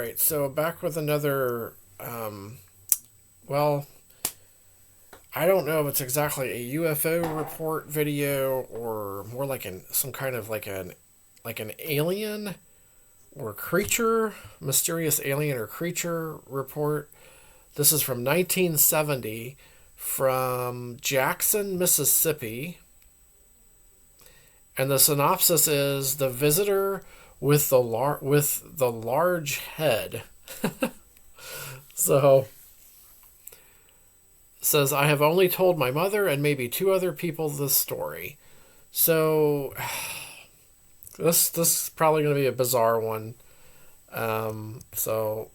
right, so back with another. Well, I don't know if it's exactly a UFO report video or more like some kind of like an alien or creature, mysterious alien or creature report. This is from 1970 from Jackson, Mississippi, and the synopsis is the visitor with the large head. So says I have only told my mother and maybe two other people this story. So this is probably going to be a bizarre one. So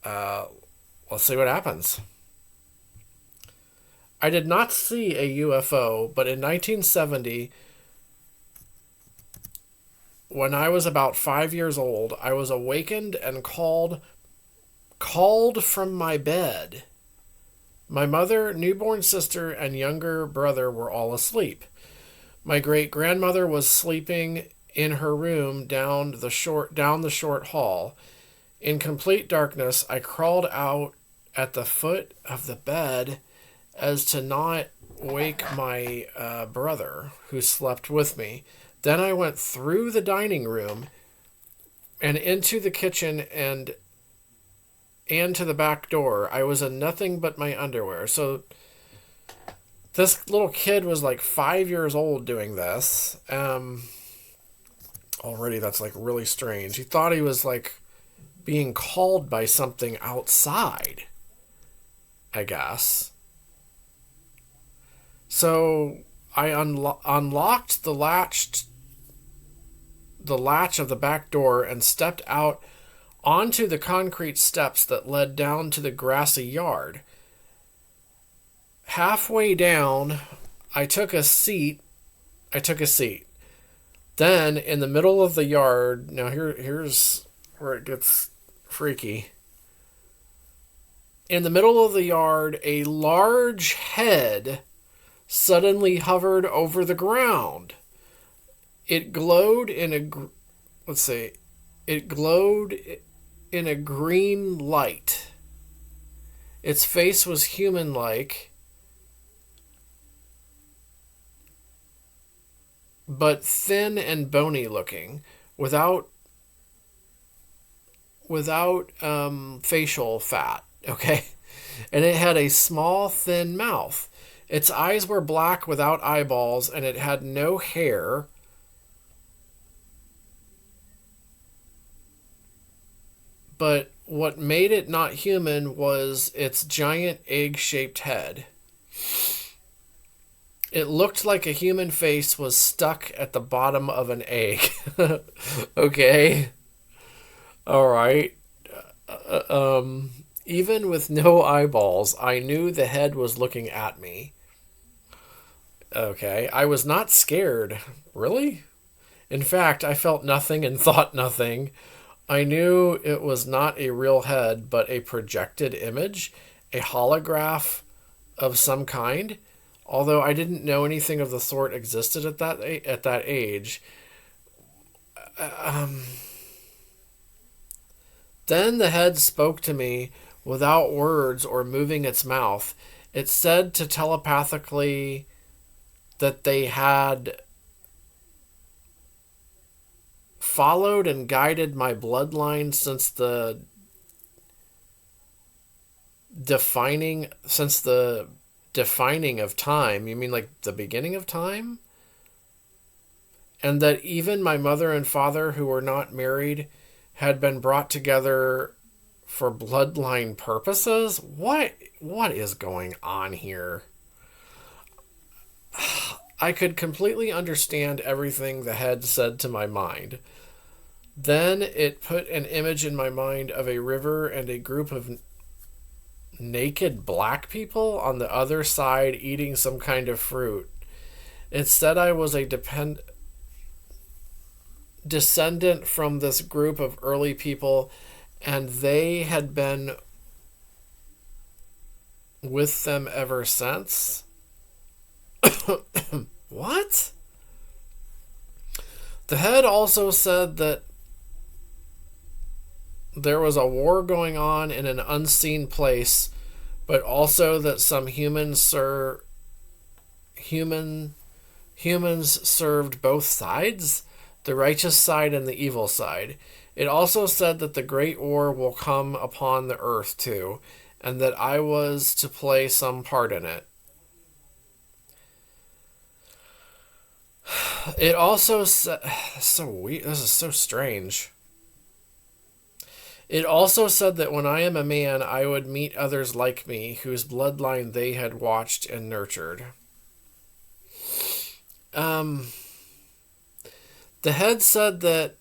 let's see what happens. I did not see a UFO, but in 1970, when I was about 5 years old, I was awakened and called from my bed. My mother, newborn sister, and younger brother were all asleep. My great grandmother was sleeping in her room down the short hall. In complete darkness, I crawled out at the foot of the bed as to not wake my brother, who slept with me. Then I went through the dining room and into the kitchen and to the back door. I was in nothing but my underwear. So this little kid was like 5 years old doing this. Already that's like really strange. He thought he was like being called by something outside, I guess. So I unlocked the latch of the back door and stepped out onto the concrete steps that led down to the grassy yard. Halfway down, I took a seat. Then, in the middle of the yard, now here's where it gets freaky. In the middle of the yard, a large head suddenly hovered over the ground. It glowed in a green light. Its face was human-like, but thin and bony looking, without facial fat. Okay, and it had a small, thin mouth. Its eyes were black without eyeballs, and it had no hair. But what made it not human was its giant egg-shaped head. It looked like a human face was stuck at the bottom of an egg. Okay. All right. Even with no eyeballs, I knew the head was looking at me. Okay. I was not scared. Really? In fact, I felt nothing and thought nothing. I knew it was not a real head, but a projected image, a holograph of some kind. Although I didn't know anything of the sort existed at that age. Then the head spoke to me without words or moving its mouth. It said to telepathically that they had followed and guided my bloodline since the defining of time. You mean like the beginning of time? And that even my mother and father, who were not married, had been brought together for bloodline purposes? What is going on here? I could completely understand everything the head said to my mind. Then it put an image in my mind of a river and a group of naked black people on the other side eating some kind of fruit. It said I was a descendant from this group of early people, and they had been with them ever since. What? The head also said that there was a war going on in an unseen place, but also that some human humans served both sides, the righteous side and the evil side. It also said that the great war will come upon the earth too, and that I was to play some part in it. It also said, so weird. This is so strange. It also said that when I am a man, I would meet others like me, whose bloodline they had watched and nurtured. Um, the head said that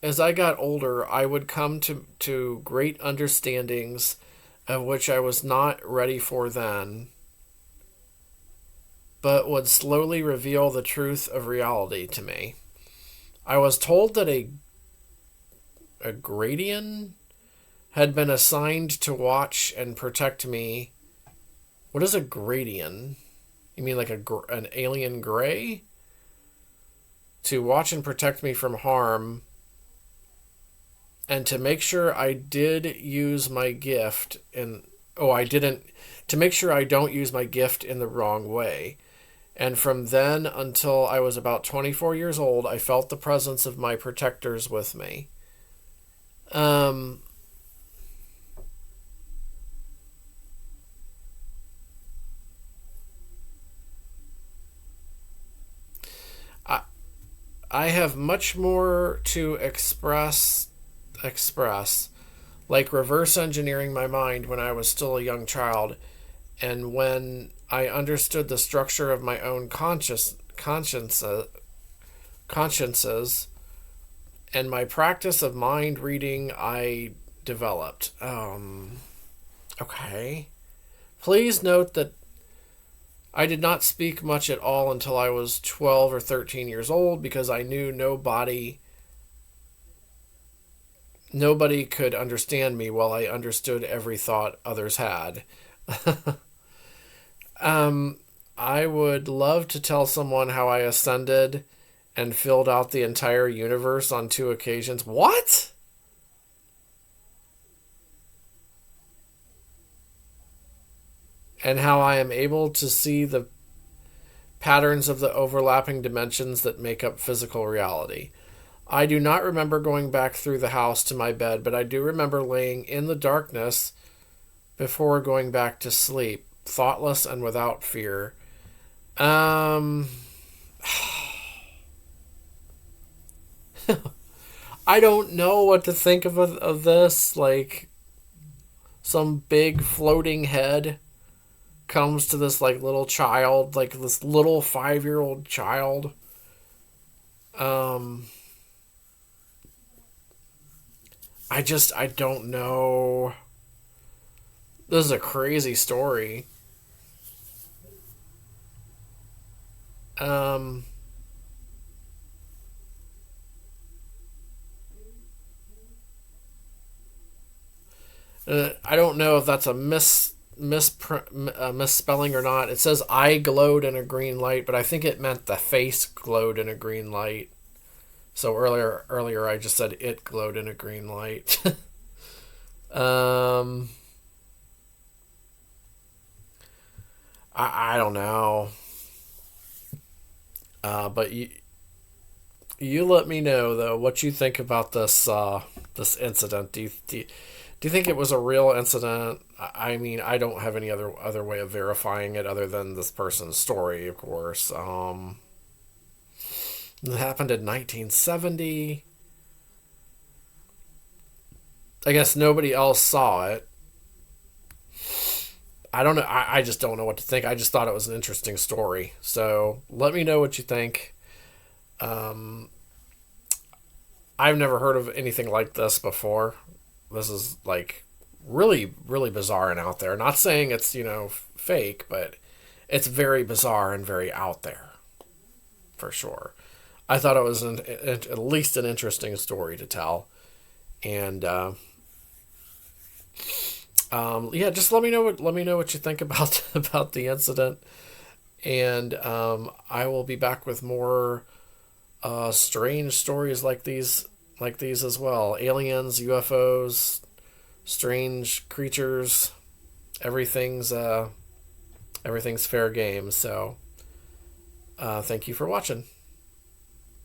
as I got older, I would come to great understandings of which I was not ready for then, but would slowly reveal the truth of reality to me. I was told that a Gradian had been assigned to watch and protect me. What is a Gradian? You mean like an alien gray? To watch and protect me from harm, and to make sure I did use my gift in. Oh, I didn't. To make sure I don't use my gift in the wrong way. And from then until I was about 24 years old, I felt the presence of my protectors with me. Um, I, I have much more to express, like reverse engineering my mind when I was still a young child, and when I understood the structure of my own consciences and my practice of mind reading I developed. Okay. Please note that I did not speak much at all until I was 12 or 13 years old because I knew nobody could understand me while I understood every thought others had. I would love to tell someone how I ascended and filled out the entire universe on 2 occasions. What? And how I am able to see the patterns of the overlapping dimensions that make up physical reality. I do not remember going back through the house to my bed, but I do remember laying in the darkness before going back to sleep, thoughtless and without fear. Um, I don't know what to think of this. Like, some big floating head comes to this, like, little child, like, this little 5-year-old child. Um, I don't know. This is a crazy story. Um, I don't know if that's a misspelling or not. It says I glowed in a green light, but I think it meant the face glowed in a green light. So earlier I just said it glowed in a green light. um, I don't know. But you let me know though what you think about this incident. Do you think it was a real incident? I mean, I don't have any other way of verifying it other than this person's story, of course. It happened in 1970. I guess nobody else saw it. I don't know. I just don't know what to think. I just thought it was an interesting story. So let me know what you think. Um, I've never heard of anything like this before. This is like really, really bizarre and out there. Not saying it's, fake, but it's very bizarre and very out there for sure. I thought it was at least an interesting story to tell. And yeah, just let me know what you think about about the incident. And I will be back with more strange stories like these like these as well. Aliens, UFOs, strange creatures. Everything's everything's fair game. So thank you for watching.